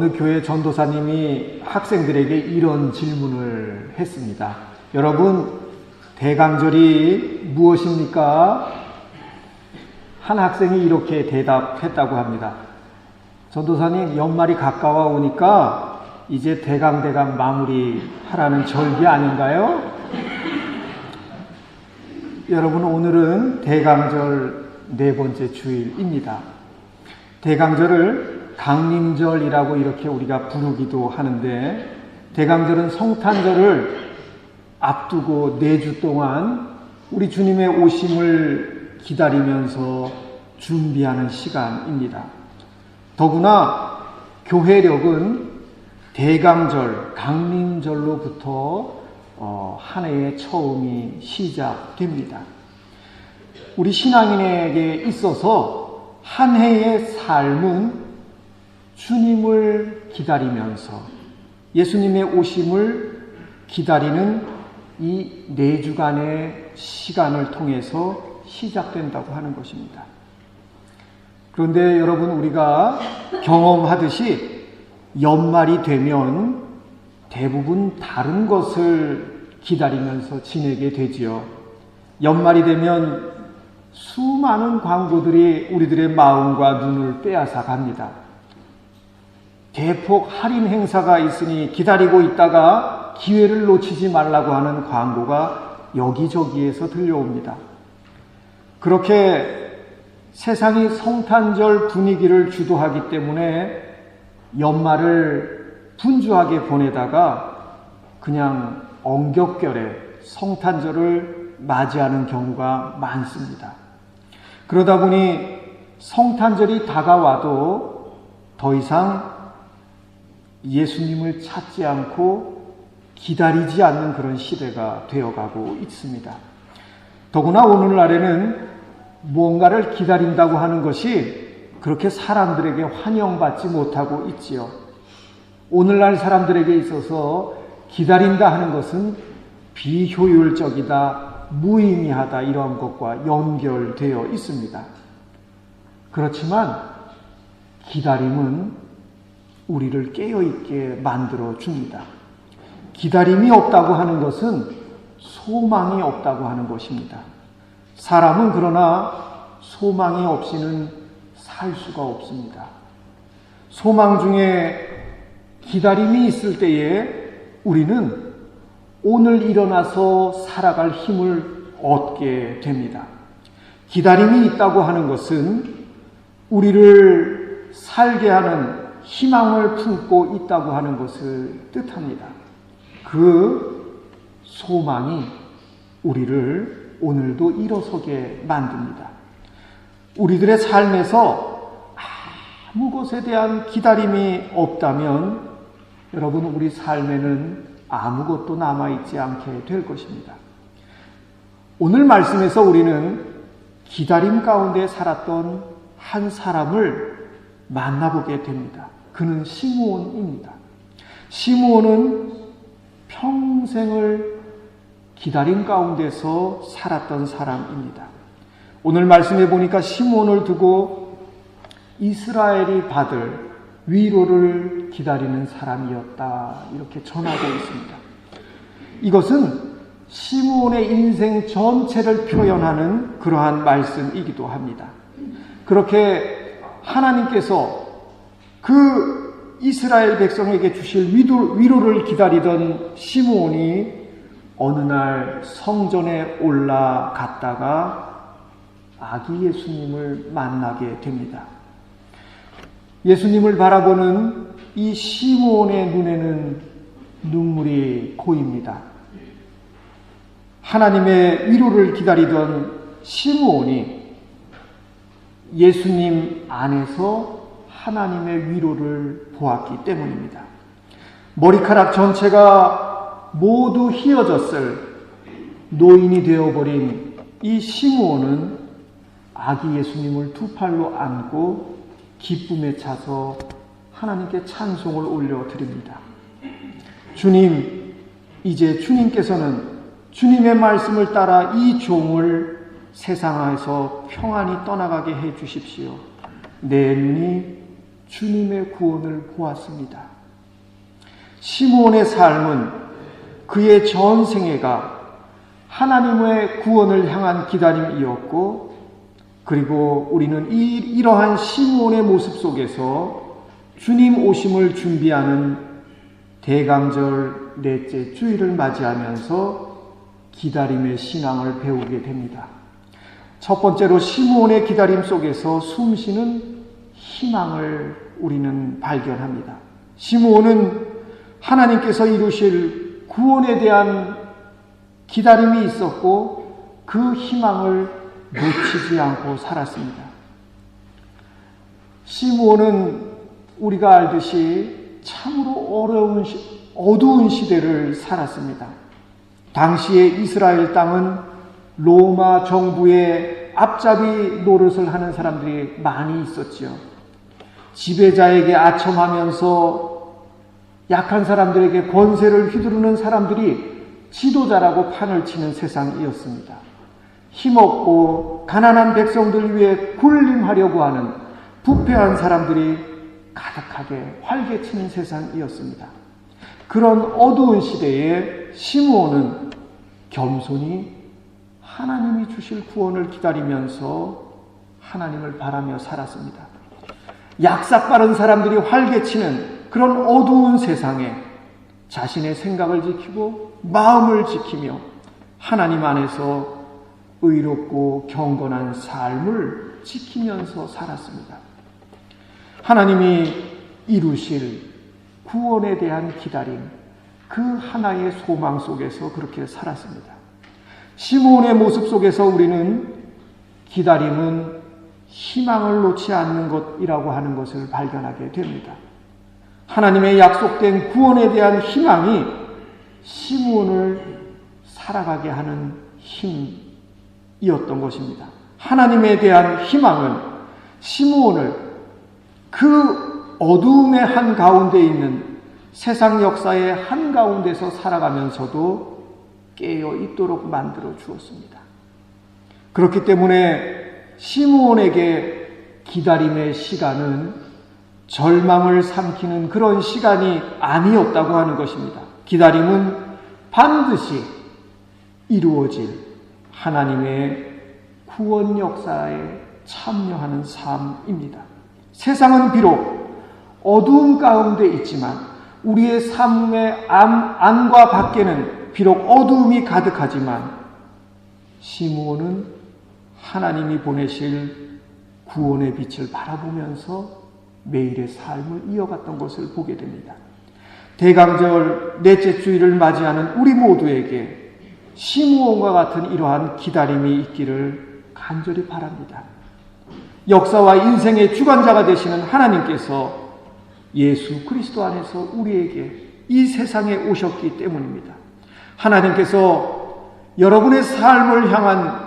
어느 교회 전도사님이 학생들에게 이런 질문을 했습니다. 여러분, 대강절이 무엇입니까? 한 학생이 이렇게 대답했다고 합니다. 전도사님, 연말이 가까워 오니까 이제 대강 마무리하라는 절기 아닌가요? 여러분, 오늘은 대강절 네 번째 주일입니다. 대강절을 강림절이라고 이렇게 우리가 부르기도 하는데, 대강절은 성탄절을 앞두고 4주 동안 우리 주님의 오심을 기다리면서 준비하는 시간입니다. 더구나 교회력은 대강절, 강림절로부터 한 해의 처음이 시작됩니다. 우리 신앙인에게 있어서 한 해의 삶은 주님을 기다리면서 예수님의 오심을 기다리는 이 4주간의 시간을 통해서 시작된다고 하는 것입니다. 그런데 여러분, 우리가 경험하듯이 연말이 되면 대부분 다른 것을 기다리면서 지내게 되지요. 연말이 되면 수많은 광고들이 우리들의 마음과 눈을 빼앗아 갑니다. 대폭 할인 행사가 있으니 기다리고 있다가 기회를 놓치지 말라고 하는 광고가 여기저기에서 들려옵니다. 그렇게 세상이 성탄절 분위기를 주도하기 때문에 연말을 분주하게 보내다가 그냥 엉겹결에 성탄절을 맞이하는 경우가 많습니다. 그러다 보니 성탄절이 다가와도 더 이상 예수님을 찾지 않고 기다리지 않는 그런 시대가 되어가고 있습니다. 더구나 오늘날에는 무언가를 기다린다고 하는 것이 그렇게 사람들에게 환영받지 못하고 있지요. 오늘날 사람들에게 있어서 기다린다 하는 것은 비효율적이다, 무의미하다, 이런 것과 연결되어 있습니다. 그렇지만 기다림은 우리를 깨어있게 만들어 줍니다. 기다림이 없다고 하는 것은 소망이 없다고 하는 것입니다. 사람은 그러나 소망이 없이는 살 수가 없습니다. 소망 중에 기다림이 있을 때에 우리는 오늘 일어나서 살아갈 힘을 얻게 됩니다. 기다림이 있다고 하는 것은 우리를 살게 하는 희망을 품고 있다고 하는 것을 뜻합니다. 그 소망이 우리를 오늘도 일어서게 만듭니다. 우리들의 삶에서 아무 것에 대한 기다림이 없다면 여러분, 우리 삶에는 아무것도 남아있지 않게 될 것입니다. 오늘 말씀에서 우리는 기다림 가운데 살았던 한 사람을 만나보게 됩니다. 그는 시므온입니다. 시므온은 평생을 기다림 가운데서 살았던 사람입니다. 오늘 말씀해 보니까 시므온을 두고 이스라엘이 받을 위로를 기다리는 사람이었다, 이렇게 전하고 있습니다. 이것은 시므온의 인생 전체를 표현하는 그러한 말씀이기도 합니다. 그렇게 하나님께서 그 이스라엘 백성에게 주실 위로를 기다리던 시므온이 어느 날 성전에 올라갔다가 아기 예수님을 만나게 됩니다. 예수님을 바라보는 이 시므온의 눈에는 눈물이 고입니다. 하나님의 위로를 기다리던 시므온이 예수님 안에서 하나님의 위로를 보았기 때문입니다. 머리카락 전체가 모두 휘어졌을 노인이 되어버린 이 시므온은 아기 예수님을 두 팔로 안고 기쁨에 차서 하나님께 찬송을 올려드립니다. 주님, 이제 주님께서는 주님의 말씀을 따라 이 종을 세상에서 평안히 떠나가게 해 주십시오. 내 눈이 주님의 구원을 보았습니다. 시므온의 삶은 그의 전생애가 하나님의 구원을 향한 기다림이었고, 그리고 우리는 이러한 시므온의 모습 속에서 주님 오심을 준비하는 대강절 넷째 주일을 맞이하면서 기다림의 신앙을 배우게 됩니다. 첫 번째로 시므온의 기다림 속에서 숨쉬는 희망을 우리는 발견합니다. 시므온은 하나님께서 이루실 구원에 대한 기다림이 있었고 그 희망을 놓치지 않고 살았습니다. 시므온은 우리가 알듯이 참으로 어두운 시대를 살았습니다. 당시에 이스라엘 땅은 로마 정부의 앞잡이 노릇을 하는 사람들이 많이 있었지요. 지배자에게 아첨하면서 약한 사람들에게 권세를 휘두르는 사람들이 지도자라고 판을 치는 세상이었습니다. 힘없고 가난한 백성들 위해 군림하려고 하는 부패한 사람들이 가득하게 활개치는 세상이었습니다. 그런 어두운 시대에 시므온은 겸손히 하나님이 주실 구원을 기다리면서 하나님을 바라며 살았습니다. 약삭빠른 사람들이 활개치는 그런 어두운 세상에 자신의 생각을 지키고 마음을 지키며 하나님 안에서 의롭고 경건한 삶을 지키면서 살았습니다. 하나님이 이루실 구원에 대한 기다림, 그 하나의 소망 속에서 그렇게 살았습니다. 시므온의 모습 속에서 우리는 기다림은 희망을 놓지 않는 것이라고 하는 것을 발견하게 됩니다. 하나님의 약속된 구원에 대한 희망이 시므온을 살아가게 하는 힘이었던 것입니다. 하나님에 대한 희망은 시므온을 그 어두움의 한가운데 있는 세상 역사의 한가운데서 살아가면서도 깨어 있도록 만들어 주었습니다. 그렇기 때문에 시므온에게 기다림의 시간은 절망을 삼키는 그런 시간이 아니었다고 하는 것입니다. 기다림은 반드시 이루어질 하나님의 구원 역사에 참여하는 삶입니다. 세상은 비록 어두움 가운데 있지만 우리의 삶의 안과 밖에는 비록 어두움이 가득하지만 시므온은 하나님이 보내실 구원의 빛을 바라보면서 매일의 삶을 이어갔던 것을 보게 됩니다. 대강절 넷째 주일을 맞이하는 우리 모두에게 시므온과 같은 이러한 기다림이 있기를 간절히 바랍니다. 역사와 인생의 주관자가 되시는 하나님께서 예수 그리스도 안에서 우리에게 이 세상에 오셨기 때문입니다. 하나님께서 여러분의 삶을 향한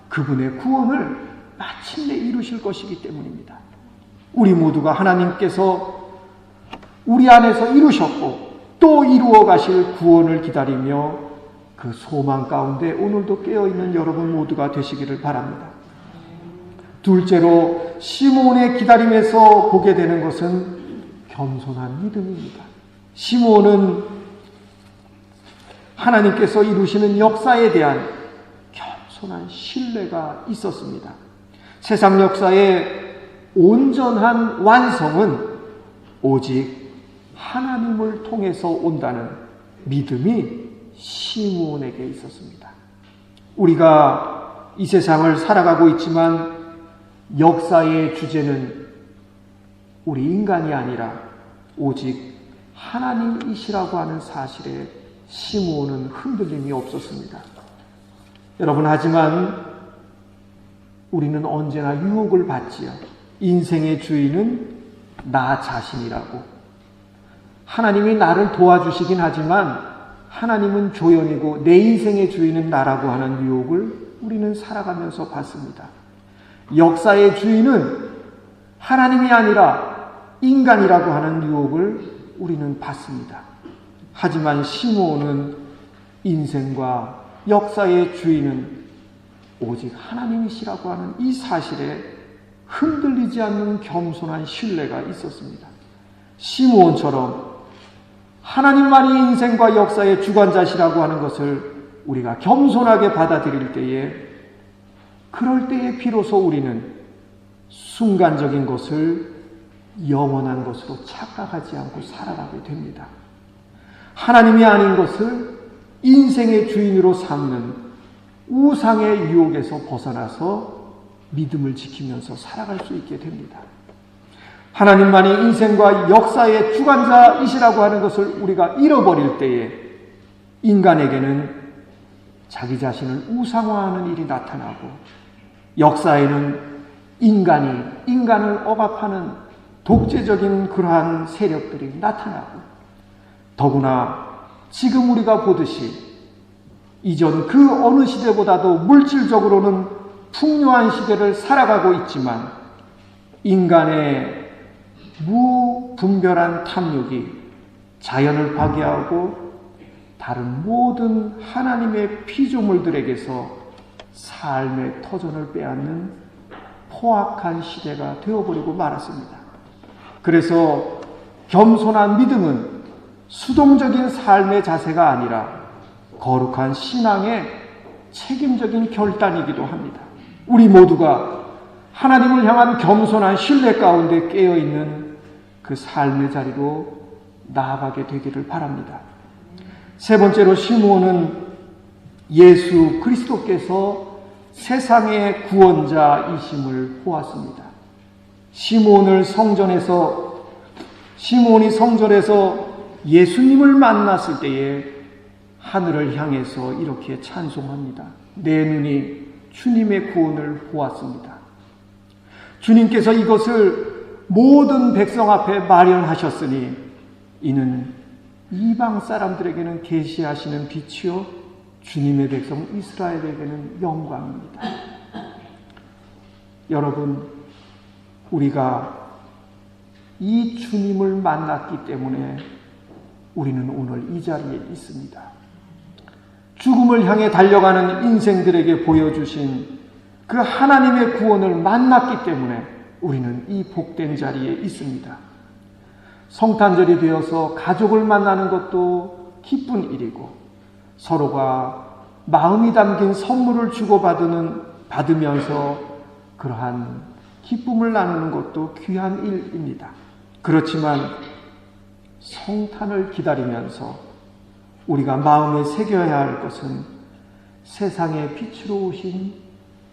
그분의 구원을 마침내 이루실 것이기 때문입니다. 우리 모두가 하나님께서 우리 안에서 이루셨고 또 이루어 가실 구원을 기다리며 그 소망 가운데 오늘도 깨어있는 여러분 모두가 되시기를 바랍니다. 둘째로 시므온의 기다림에서 보게 되는 것은 겸손한 믿음입니다. 시므온은 하나님께서 이루시는 역사에 대한 겸손한 신뢰가 있었습니다. 세상 역사의 온전한 완성은 오직 하나님을 통해서 온다는 믿음이 시므온에게 있었습니다. 우리가 이 세상을 살아가고 있지만 역사의 주제는 우리 인간이 아니라 오직 하나님이시라고 하는 사실에 시므온은 흔들림이 없었습니다. 여러분, 하지만 우리는 언제나 유혹을 받지요. 인생의 주인은 나 자신이라고. 하나님이 나를 도와주시긴 하지만 하나님은 조연이고 내 인생의 주인은 나라고 하는 유혹을 우리는 살아가면서 받습니다. 역사의 주인은 하나님이 아니라 인간이라고 하는 유혹을 우리는 받습니다. 하지만 시므온은 인생과 역사의 주인은 오직 하나님이시라고 하는 이 사실에 흔들리지 않는 겸손한 신뢰가 있었습니다. 시므온처럼 하나님만이 인생과 역사의 주관자시라고 하는 것을 우리가 겸손하게 받아들일 때에, 그럴 때에 비로소 우리는 순간적인 것을 영원한 것으로 착각하지 않고 살아가게 됩니다. 하나님이 아닌 것을 인생의 주인으로 삼는 우상의 유혹에서 벗어나서 믿음을 지키면서 살아갈 수 있게 됩니다. 하나님만이 인생과 역사의 주관자이시라고 하는 것을 우리가 잃어버릴 때에 인간에게는 자기 자신을 우상화하는 일이 나타나고, 역사에는 인간이 인간을 억압하는 독재적인 그러한 세력들이 나타나고, 더구나 지금 우리가 보듯이 이전 그 어느 시대보다도 물질적으로는 풍요한 시대를 살아가고 있지만, 인간의 무분별한 탐욕이 자연을 파괴하고 다른 모든 하나님의 피조물들에게서 삶의 터전을 빼앗는 포악한 시대가 되어버리고 말았습니다. 그래서 겸손한 믿음은 수동적인 삶의 자세가 아니라 거룩한 신앙의 책임적인 결단이기도 합니다. 우리 모두가 하나님을 향한 겸손한 신뢰 가운데 깨어있는 그 삶의 자리로 나아가게 되기를 바랍니다. 세 번째로, 시므온은 예수 그리스도께서 세상의 구원자이심을 보았습니다. 시므온이 성전에서 예수님을 만났을 때에 하늘을 향해서 이렇게 찬송합니다. 내 눈이 주님의 구원을 보았습니다. 주님께서 이것을 모든 백성 앞에 마련하셨으니 이는 이방 사람들에게는 계시하시는 빛이요 주님의 백성 이스라엘에게는 영광입니다. 여러분, 우리가 이 주님을 만났기 때문에 우리는 오늘 이 자리에 있습니다. 죽음을 향해 달려가는 인생들에게 보여주신 그 하나님의 구원을 만났기 때문에 우리는 이 복된 자리에 있습니다. 성탄절이 되어서 가족을 만나는 것도 기쁜 일이고, 서로가 마음이 담긴 선물을 받으면서 그러한 기쁨을 나누는 것도 귀한 일입니다. 그렇지만 성탄을 기다리면서 우리가 마음에 새겨야 할 것은 세상의 빛으로 오신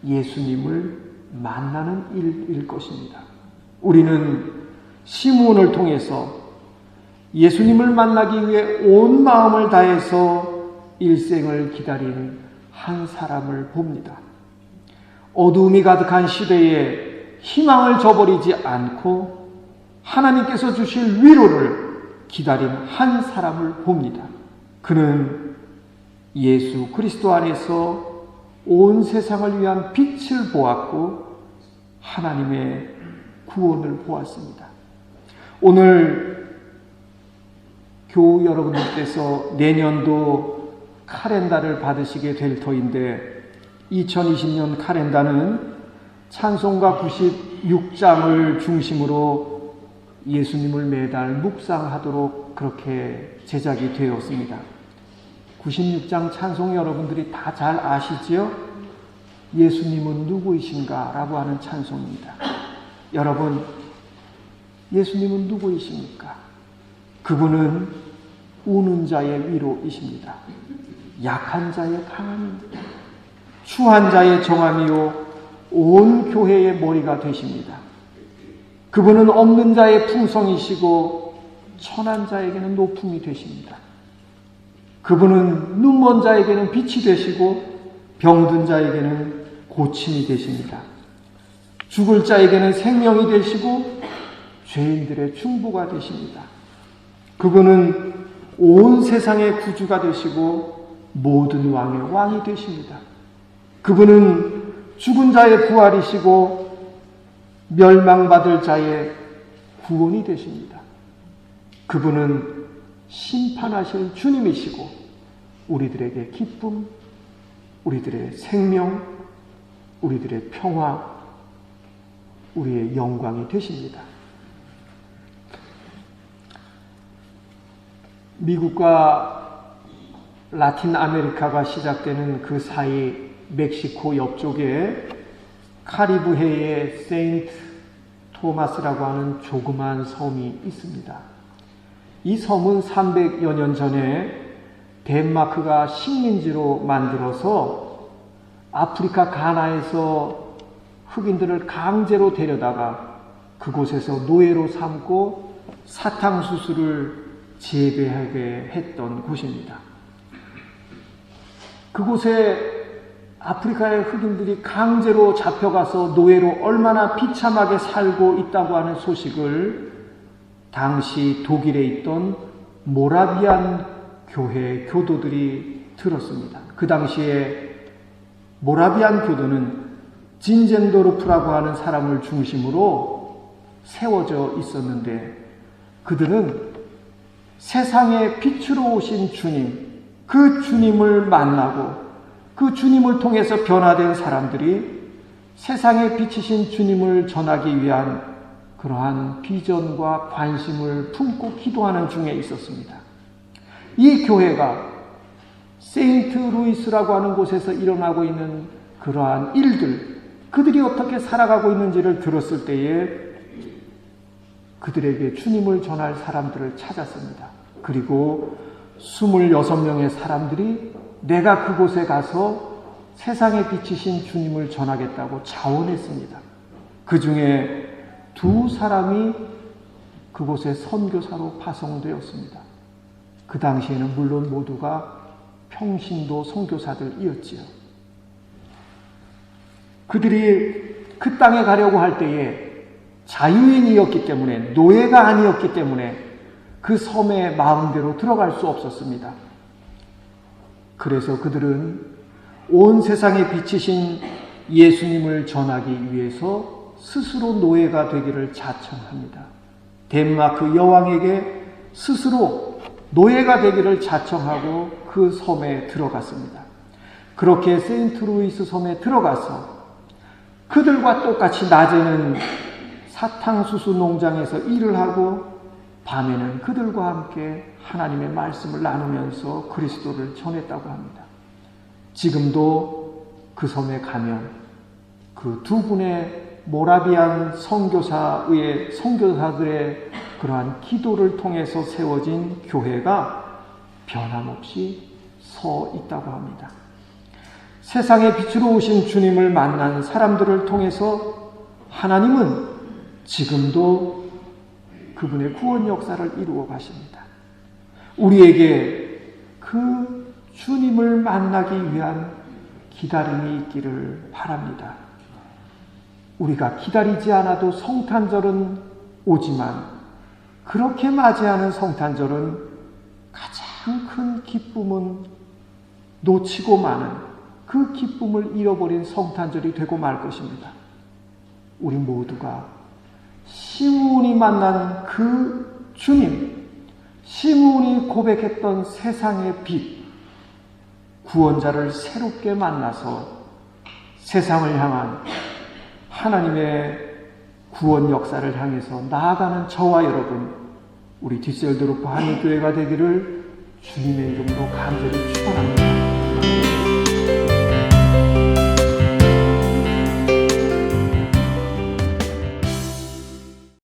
예수님을 만나는 일일 것입니다. 우리는 시므온을 통해서 예수님을 만나기 위해 온 마음을 다해서 일생을 기다린 한 사람을 봅니다. 어두움이 가득한 시대에 희망을 저버리지 않고 하나님께서 주실 위로를 기다린 한 사람을 봅니다. 그는 예수 그리스도 안에서 온 세상을 위한 빛을 보았고 하나님의 구원을 보았습니다. 오늘 교우 여러분들께서 내년도 카렌다를 받으시게 될 터인데, 2020년 카렌다는 찬송가 96장을 중심으로 예수님을 매달 묵상하도록 그렇게 제작이 되었습니다. 96장 찬송 여러분들이 다 잘 아시지요? 예수님은 누구이신가? 라고 하는 찬송입니다. 여러분, 예수님은 누구이십니까? 그분은 우는 자의 위로이십니다. 약한 자의 강함입니다. 추한 자의 정함이요 온 교회의 머리가 되십니다. 그분은 없는 자의 풍성이시고 천한 자에게는 높음이 되십니다. 그분은 눈먼 자에게는 빛이 되시고 병든 자에게는 고침이 되십니다. 죽을 자에게는 생명이 되시고 죄인들의 중보가 되십니다. 그분은 온 세상의 구주가 되시고 모든 왕의 왕이 되십니다. 그분은 죽은 자의 부활이시고 멸망받을 자의 구원이 되십니다. 그분은 심판하실 주님이시고 우리들에게 기쁨, 우리들의 생명, 우리들의 평화, 우리의 영광이 되십니다. 미국과 라틴 아메리카가 시작되는 그 사이 멕시코 옆쪽에 카리브해의 세인트 토마스라고 하는 조그만 섬이 있습니다. 이 섬은 300여 년 전에 덴마크가 식민지로 만들어서 아프리카 가나에서 흑인들을 강제로 데려다가 그곳에서 노예로 삼고 사탕수수를 재배하게 했던 곳입니다. 그곳에 아프리카의 흑인들이 강제로 잡혀가서 노예로 얼마나 비참하게 살고 있다고 하는 소식을 당시 독일에 있던 모라비안 교회 교도들이 들었습니다. 그 당시에 모라비안 교도는 진젠도르프라고 하는 사람을 중심으로 세워져 있었는데 그들은 세상의 빛으로 오신 주님, 그 주님을 만나고 그 주님을 통해서 변화된 사람들이 세상에 비치신 주님을 전하기 위한 그러한 비전과 관심을 품고 기도하는 중에 있었습니다. 이 교회가 세인트 루이스라고 하는 곳에서 일어나고 있는 그러한 일들, 그들이 어떻게 살아가고 있는지를 들었을 때에 그들에게 주님을 전할 사람들을 찾았습니다. 그리고 26명의 사람들이 내가 그곳에 가서 세상에 비치신 주님을 전하겠다고 자원했습니다. 그 중에 2사람이 그곳에 선교사로 파송되었습니다. 그 당시에는 물론 모두가 평신도 선교사들이었지요. 그들이 그 땅에 가려고 할 때에 자유인이었기 때문에, 노예가 아니었기 때문에 그 섬에 마음대로 들어갈 수 없었습니다. 그래서 그들은 온 세상에 비치신 예수님을 전하기 위해서 스스로 노예가 되기를 자청합니다. 덴마크 여왕에게 스스로 노예가 되기를 자청하고 그 섬에 들어갔습니다. 그렇게 세인트 루이스 섬에 들어가서 그들과 똑같이 낮에는 사탕수수 농장에서 일을 하고 밤에는 그들과 함께 하나님의 말씀을 나누면서 그리스도를 전했다고 합니다. 지금도 그 섬에 가면 그 2분의 모라비안 선교사들의 그러한 기도를 통해서 세워진 교회가 변함없이 서 있다고 합니다. 세상의 빛으로 오신 주님을 만난 사람들을 통해서 하나님은 지금도 그분의 구원 역사를 이루어 가십니다. 우리에게 그 주님을 만나기 위한 기다림이 있기를 바랍니다. 우리가 기다리지 않아도 성탄절은 오지만 그렇게 맞이하는 성탄절은 가장 큰 기쁨은 놓치고 마는 그 기쁨을 잃어버린 성탄절이 되고 말 것입니다. 우리 모두가 시므온이 만난 그 주님, 시므온이 고백했던 세상의 빛, 구원자를 새롭게 만나서 세상을 향한 하나님의 구원 역사를 향해서 나아가는 저와 여러분, 우리 디셀도르프 한인교회가 되기를 주님의 이름으로 간절히 축원합니다.